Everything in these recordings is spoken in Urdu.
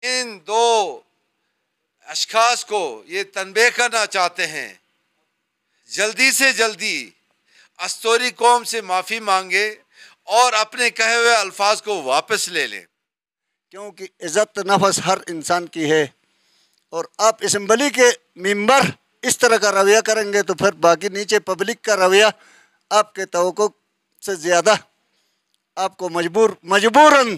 ان دو اشخاص کو یہ تنبیہ کرنا چاہتے ہیں جلدی سے جلدی استوری قوم سے معافی مانگے اور اپنے کہے ہوئے الفاظ کو واپس لے لیں، کیونکہ عزت نفس ہر انسان کی ہے، اور آپ اسمبلی کے ممبر اس طرح کا رویہ کریں گے تو پھر باقی نیچے پبلک کا رویہ آپ کے توقع سے زیادہ آپ کو مجبوراً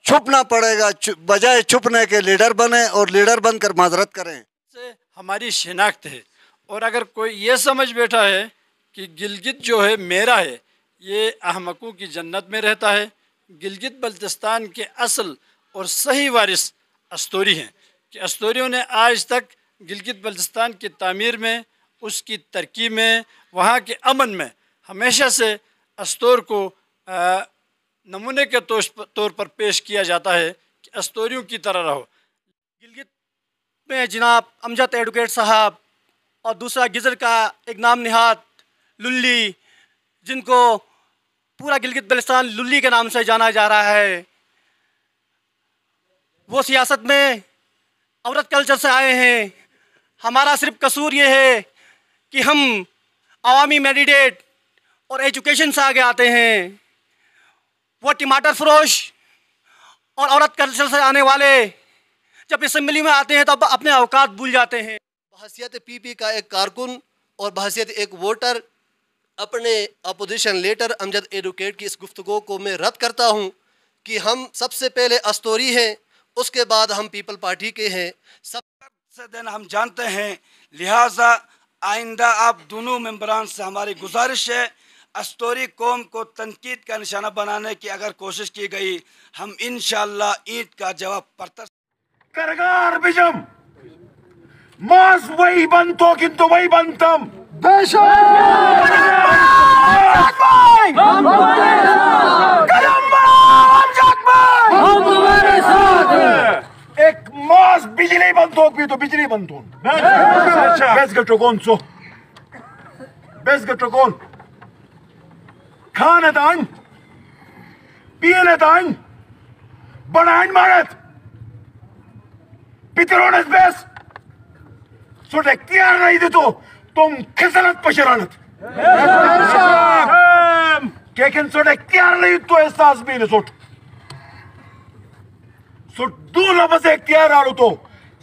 چھپنا پڑے گا، بجائے چھپنے کے لیڈر بنیں اور لیڈر بن کر معذرت کریں۔ سے ہماری شناخت ہے، اور اگر کوئی یہ سمجھ بیٹھا ہے کہ گلگت جو ہے میرا ہے، یہ احمقوں کی جنت میں رہتا ہے۔ گلگت بلتستان کے اصل اور صحیح وارث استوری ہیں، کہ استوریوں نے آج تک گلگت بلتستان کی تعمیر میں، اس کی ترقی میں، وہاں کے امن میں ہمیشہ سے استور کو نمونے کے طور پر پیش کیا جاتا ہے کہ استوریوں کی طرح رہو۔ گلگت میں جناب امجد ایڈوکیٹ صاحب اور دوسرا گزر کا ایک نام نہاد للی، جن کو پورا گلگت بلتستان للی کے نام سے جانا جا رہا ہے، وہ سیاست میں عورت کلچر سے آئے ہیں۔ ہمارا صرف قصور یہ ہے کہ ہم عوامی مینڈیٹ اور ایجوکیشن سے آگے آتے ہیں، وہ ٹماٹر فروش اور عورت کلچر سے آنے والے جب اسمبلی میں آتے ہیں تو اپنے اوقات بھول جاتے ہیں۔ بحیثیت پی پی کا ایک کارکن اور بحیثیت ایک ووٹر اپنے اپوزیشن لیڈر امجد ایڈوکیٹ کی اس گفتگو کو میں رد کرتا ہوں کہ ہم سب سے پہلے استوری ہیں، اس کے بعد ہم پیپل پارٹی کے ہیں۔ سب سے دن ہم جانتے ہیں، لہٰذا آئندہ آپ دونوں ممبران سے ہماری گزارش ہے، استوری قوم کو تنقید کا نشانہ بنانے کی اگر کوشش کی گئی، ہم انشاءاللہ اینٹ کا جواب پرتر کرگار بجم ماس وہی بنتو کنتو وہی بنتم ایک ماس بجلی بنتو بھی تو بجلی بنتون بیس گٹو کون سو بیس گٹو کون کھانا دان پینے دان بڑھائن مارت پیترونس بیس سوٹ اختیار نہیں دے تو تم خسلت پشرانت لیکن سوٹ اختیار نہیں تو احساس بھی نہیں سوٹ دو لفظ اختیار آلو تو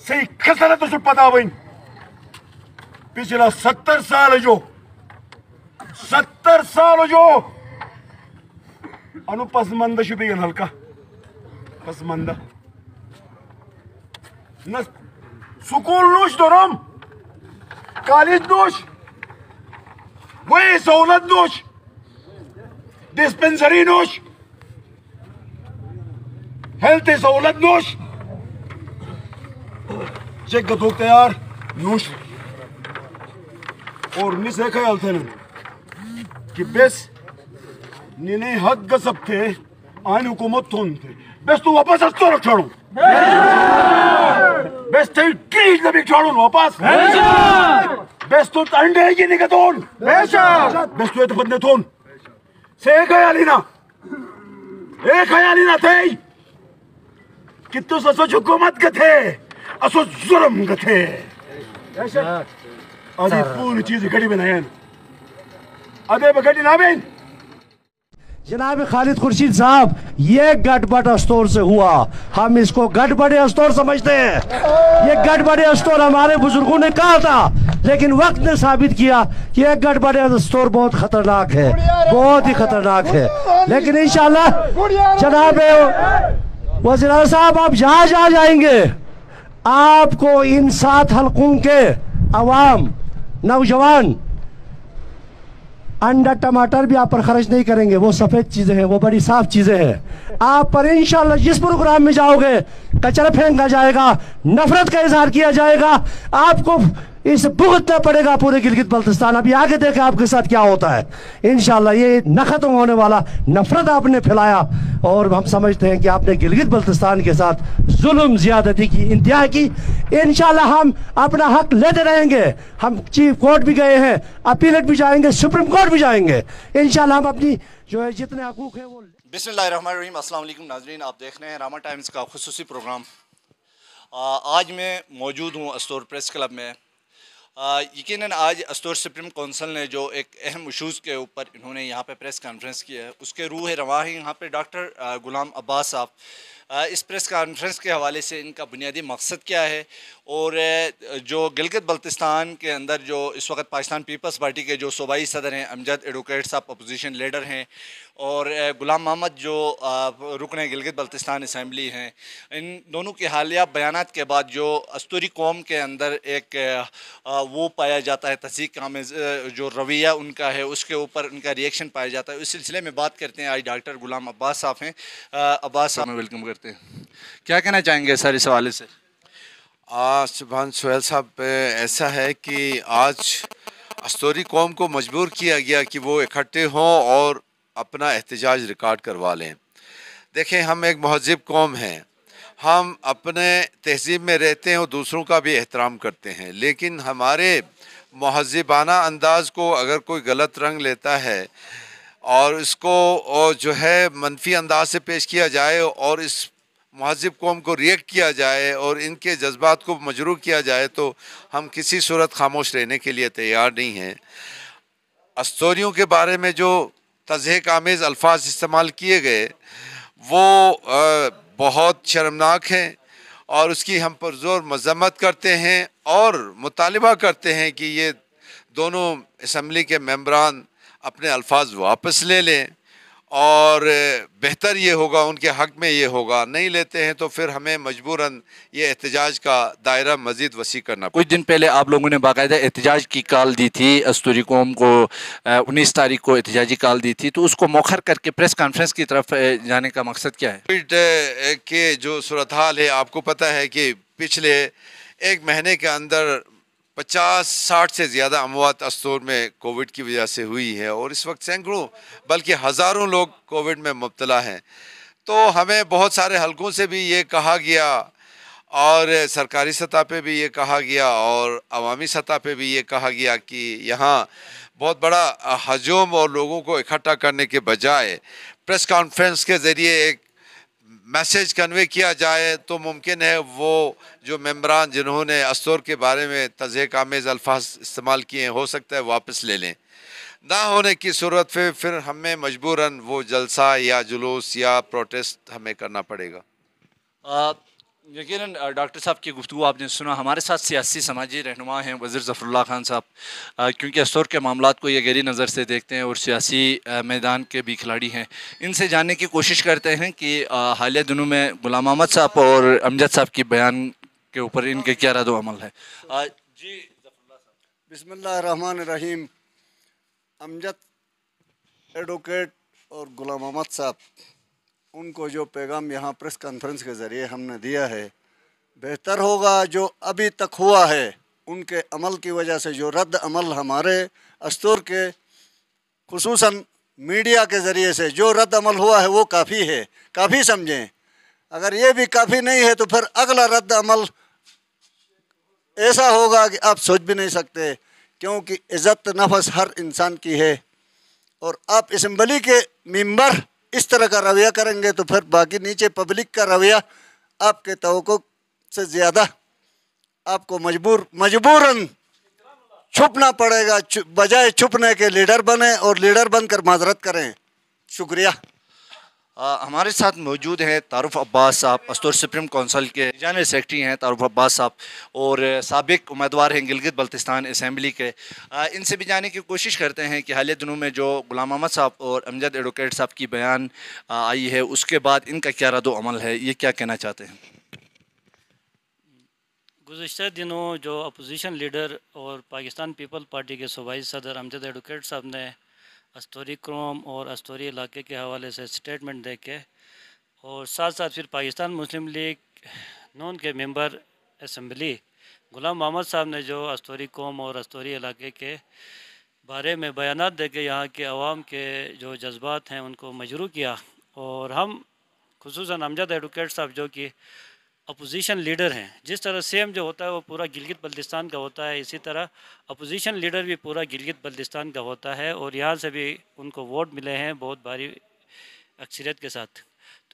صحیح خسلت سوٹ پتا ہوئیں پچھلا 70 سال جو انو پسماندہ شبیگن ہلکا پسماندہ سکول نوش دورم کالج نوش وہی سہولت نوش ڈسپنسری نوش ہیلتھ سہولت نوش چیک گتو تیار نوش اور نسے خیال تھے کہ بیس نینے حق گسب تھے آئین حکومت تھون تھے بیس تو واپس استو رکھ چھاڑو بیس تھی کریج نبی چھاڑو واپس بیس تو انڈے ہی نہیں گتون بیس تو ایت بدنے تھون سے ایک خیالی نہ تھے کہ تو سسوچ حکومت گتھے اسو ظلم گتھے آدھی پوری چیز گھڑی بنائیں آدھے بگڑی نہ بین۔ جناب خالد خورشید صاحب، یہ گٹ بٹ استور سے ہوا، ہم اس کو گٹ بڑے استور سمجھتے ہیں۔ یہ گٹ بڑے استور ہمارے بزرگوں نے کہا تھا، لیکن وقت نے ثابت کیا کہ یہ گٹ بڑے استور بہت خطرناک ہے، بہت ہی خطرناک ہے۔ لیکن انشاءاللہ جناب وزیر اعظم صاحب، آپ جہاں جہاں جائیں گے آپ کو ان 7 حلقوں کے عوام، نوجوان انڈا ٹماٹر بھی آپ پر خرچ نہیں کریں گے، وہ سفید چیزیں ہیں، وہ بڑی صاف چیزیں ہیں۔ آپ پر انشاءاللہ جس پروگرام میں جاؤ گے کچرا پھینکا جائے گا، نفرت کا اظہار کیا جائے گا، آپ کو اس بھگتنا پڑے گا پورے گلگت بلتستان۔ ابھی آگے دیکھیں آپ کے ساتھ کیا ہوتا ہے انشاءاللہ۔ یہ نہ ختم ہونے والا نفرت آپ نے پھیلایا، اور ہم سمجھتے ہیں کہ آپ نے گلگت بلتستان کے ساتھ ظلم زیادتی کی انتہا کی۔ انشاءاللہ ہم اپنا حق لیتے رہیں گے، ہم چیف کورٹ بھی گئے ہیں، اپیلیٹ بھی جائیں گے، سپریم کورٹ بھی جائیں گے، انشاءاللہ ہم اپنی جو ہے جتنے حقوق ہیں وہ۔ بسم اللہ الرحمن الرحیم۔ السلام علیکم ناظرین، آپ دیکھ رہے ہیں راما ٹائمز کا خصوصی پروگرام آج میں موجود ہوں استور پریس کلب میں. یقیناً آج استور سپریم کونسل نے جو ایک اہم ایشوز کے اوپر انہوں نے یہاں پہ پریس کانفرنس کی ہے اس کے روح رواں ہیں یہاں پہ ڈاکٹر غلام عباس صاحب. اس پریس کانفرنس کے حوالے سے ان کا بنیادی مقصد کیا ہے اور جو گلگت بلتستان کے اندر جو اس وقت پاکستان پیپلز پارٹی کے جو صوبائی صدر ہیں امجد ایڈوکیٹ صاحب اپوزیشن لیڈر ہیں اور غلام محمد جو رکن گلگت بلتستان اسمبلی ہیں, ان دونوں کے حالیہ بیانات کے بعد جو استوری قوم کے اندر ایک وہ پایا جاتا ہے تصدیق آمیز جو رویہ ان کا ہے اس کے اوپر ان کا ریئیکشن پایا جاتا ہے. اس سلسلے میں بات کرتے ہیں. آج ڈاکٹر غلام عباس صاحب ہیں. عباس صاحب میں ویلکم کرتے ہیں. کیا کہنا چاہیں گے سر اس حوالے سے؟ سبحان سہیل صاحب, ایسا ہے کہ آج استوری قوم کو مجبور کیا گیا کہ وہ اکٹھے ہوں اور اپنا احتجاج ریکارڈ کروا لیں. دیکھیں, ہم ایک مہذب قوم ہیں, ہم اپنے تہذیب میں رہتے ہیں اور دوسروں کا بھی احترام کرتے ہیں, لیکن ہمارے مہذبانہ انداز کو اگر کوئی غلط رنگ لیتا ہے اور اس کو جو ہے منفی انداز سے پیش کیا جائے اور اس مہذب قوم کو ریئیکٹ کیا جائے اور ان کے جذبات کو مجروح کیا جائے تو ہم کسی صورت خاموش رہنے کے لیے تیار نہیں ہیں. استوریوں کے بارے میں جو تضحیک آمیز الفاظ استعمال کیے گئے وہ بہت شرمناک ہیں اور اس کی ہم پر زور مذمت کرتے ہیں اور مطالبہ کرتے ہیں کہ یہ دونوں اسمبلی کے ممبران اپنے الفاظ واپس لے لیں اور بہتر یہ ہوگا, ان کے حق میں یہ ہوگا. نہیں لیتے ہیں تو پھر ہمیں مجبوراً یہ احتجاج کا دائرہ مزید وسیع کرنا پڑے. کچھ دن پہلے آپ لوگوں نے باقاعدہ احتجاج کی کال دی تھی استوری قوم کو, 19 تاریخ کو احتجاجی کال دی تھی, تو اس کو مؤخر کر کے پریس کانفرنس کی طرف جانے کا مقصد کیا ہے؟ کووڈ کے جو صورتحال ہے آپ کو پتہ ہے کہ پچھلے ایک مہینے کے اندر 50-60 سے زیادہ اموات استور میں کووڈ کی وجہ سے ہوئی ہے اور اس وقت سینکڑوں بلکہ ہزاروں لوگ کووڈ میں مبتلا ہیں. تو ہمیں بہت سارے حلقوں سے بھی یہ کہا گیا اور سرکاری سطح پہ بھی یہ کہا گیا اور عوامی سطح پہ بھی یہ کہا گیا کہ یہاں بہت بڑا ہجوم اور لوگوں کو اکٹھا کرنے کے بجائے پریس کانفرنس کے ذریعے ایک میسیج کنوے کیا جائے تو ممکن ہے وہ جو ممبران جنہوں نے استور کے بارے میں تضحیک آمیز الفاظ استعمال کیے ہیں ہو سکتا ہے واپس لے لیں. نہ ہونے کی صورت پھر ہمیں مجبوراً وہ جلسہ یا جلوس یا پروٹیسٹ ہمیں کرنا پڑے گا. یقیناً ڈاکٹر صاحب کی گفتگو آپ نے سنا. ہمارے ساتھ سیاسی سماجی رہنما ہیں وزیر ظفر اللہ خان صاحب, کیونکہ استور کے معاملات کو یہ گہری نظر سے دیکھتے ہیں اور سیاسی میدان کے بھی کھلاڑی ہیں. ان سے جاننے کی کوشش کرتے ہیں کہ حالیہ دنوں میں غلام محمد صاحب اور امجد صاحب کی بیان کے اوپر ان کے کیا رد و عمل ہے. جی ظفر اللہ صاحب. بسم اللہ الرحمن الرحیم. امجد ایڈوکیٹ اور غلام محمد صاحب, ان کو جو پیغام یہاں پریس کانفرنس کے ذریعے ہم نے دیا ہے, بہتر ہوگا جو ابھی تک ہوا ہے ان کے عمل کی وجہ سے جو رد عمل ہمارے استور کے خصوصاً میڈیا کے ذریعے سے جو رد عمل ہوا ہے وہ کافی ہے, کافی سمجھیں. اگر یہ بھی کافی نہیں ہے تو پھر اگلا رد عمل ایسا ہوگا کہ آپ سوچ بھی نہیں سکتے, کیونکہ عزت نفس ہر انسان کی ہے اور آپ اسمبلی کے ممبر اس طرح کا رویہ کریں گے تو پھر باقی نیچے پبلک کا رویہ آپ کے توقع سے زیادہ آپ کو مجبوراً چھپنا پڑے گا. بجائے چھپنے کے لیڈر بنیں اور لیڈر بن کر معذرت کریں. شکریہ. ہمارے ساتھ موجود ہیں تعارف عباس صاحب, استور سپریم کونسل کے جنرل سیکرٹری ہیں تعارف عباس صاحب اور سابق امیدوار ہیں گلگت بلتستان اسمبلی کے. ان سے بھی جاننے کی کوشش کرتے ہیں کہ حالیہ دنوں میں جو غلام محمد صاحب اور امجد ایڈوکیٹ صاحب کی بیان آئی ہے اس کے بعد ان کا کیا رد و عمل ہے, یہ کیا کہنا چاہتے ہیں. گزشتہ دنوں جو اپوزیشن لیڈر اور پاکستان پیپل پارٹی کے صوبائی صدر امجد ایڈوکیٹ صاحب نے استوری قوم اور استوری علاقے کے حوالے سے سٹیٹمنٹ دے کے اور ساتھ ساتھ پھر پاکستان مسلم لیگ نون کے ممبر اسمبلی غلام محمد صاحب نے جو استوری قوم اور استوری علاقے کے بارے میں بیانات دے کے یہاں کے عوام کے جو جذبات ہیں ان کو مجروح کیا. اور ہم خصوصاً امجد ایڈوکیٹ صاحب جو کہ اپوزیشن لیڈر ہیں, جس طرح سیم جو ہوتا ہے وہ پورا گلگت بلتستان کا ہوتا ہے, اسی طرح اپوزیشن لیڈر بھی پورا گلگت بلتستان کا ہوتا ہے اور یہاں سے بھی ان کو ووٹ ملے ہیں بہت بھاری اکثریت کے ساتھ.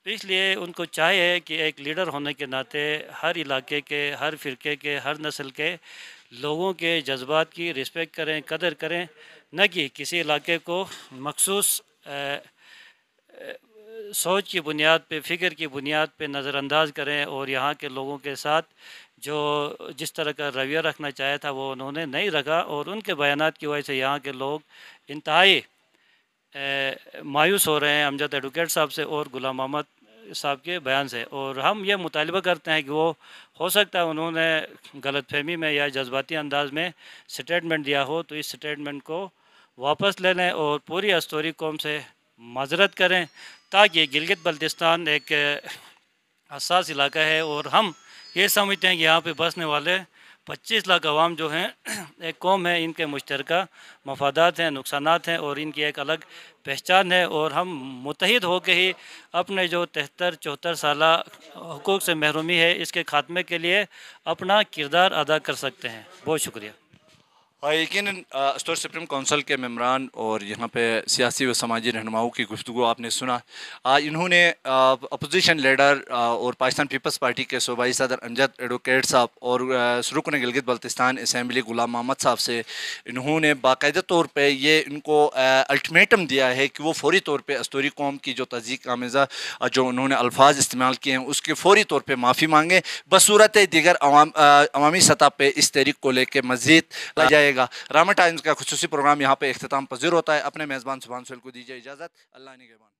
تو اس لیے ان کو چاہیے کہ ایک لیڈر ہونے کے ناطے ہر علاقے کے، ہر فرقے کے، ہر نسل کے لوگوں کے جذبات کی رسپیکٹ کریں، قدر کریں، نہ کہ کسی علاقے کو مخصوص سوچ کی بنیاد پہ، فکر کی بنیاد پہ نظر انداز کریں، اور یہاں کے لوگوں کے ساتھ جو جس طرح کا رویہ رکھنا چاہا تھا وہ انہوں نے نہیں رکھا، اور ان کے بیانات کی وجہ سے یہاں کے لوگ انتہائی مایوس ہو رہے ہیں امجد ایڈوکیٹ صاحب سے اور غلام محمد صاحب کے بیان سے۔ اور ہم یہ مطالبہ کرتے ہیں کہ وہ ہو سکتا ہے انہوں نے غلط فہمی میں یا جذباتی انداز میں سٹیٹمنٹ دیا ہو، تو اس سٹیٹمنٹ کو واپس لے لیں اور پوری استوری قوم سے معذرت کریں، تاکہ گلگت بلتستان ایک حساس علاقہ ہے، اور ہم یہ سمجھتے ہیں کہ یہاں پہ بسنے والے 25 لاکھ عوام جو ہیں ایک قوم ہے، ان کے مشترکہ مفادات ہیں، نقصانات ہیں، اور ان کی ایک الگ پہچان ہے، اور ہم متحد ہو کے ہی اپنے جو 73-74 سالہ حقوق سے محرومی ہے اس کے خاتمے کے لیے اپنا کردار ادا کر سکتے ہیں۔ بہت شکریہ۔ یقیناً اسٹور سپریم کونسل کے ممبران اور یہاں پہ سیاسی و سماجی رہنماؤں کی گفتگو آپ نے سنا۔ انہوں نے اپوزیشن لیڈر اور پاکستان پیپلز پارٹی کے صوبائی صدر امجد ایڈوکیٹ صاحب اور رکن گلگت بلتستان اسمبلی غلام محمد صاحب سے انہوں نے باقاعدہ طور پہ یہ ان کو الٹیمیٹم دیا ہے کہ وہ فوری طور پہ استوری قوم کی جو تضییق آمیزہ جو انہوں نے الفاظ استعمال کیے ہیں اس کے فوری طور پہ معافی مانگیں، بصورت دیگر عوامی سطح پہ اس تحریک کو لے کے مزید لایا جائے گا۔ راما ٹائمز کا خصوصی پروگرام یہاں پہ اختتام پذیر ہوتا ہے۔ اپنے میزبان سبحان سہیل کو دیجیے اجازت۔ اللہ نگہبان۔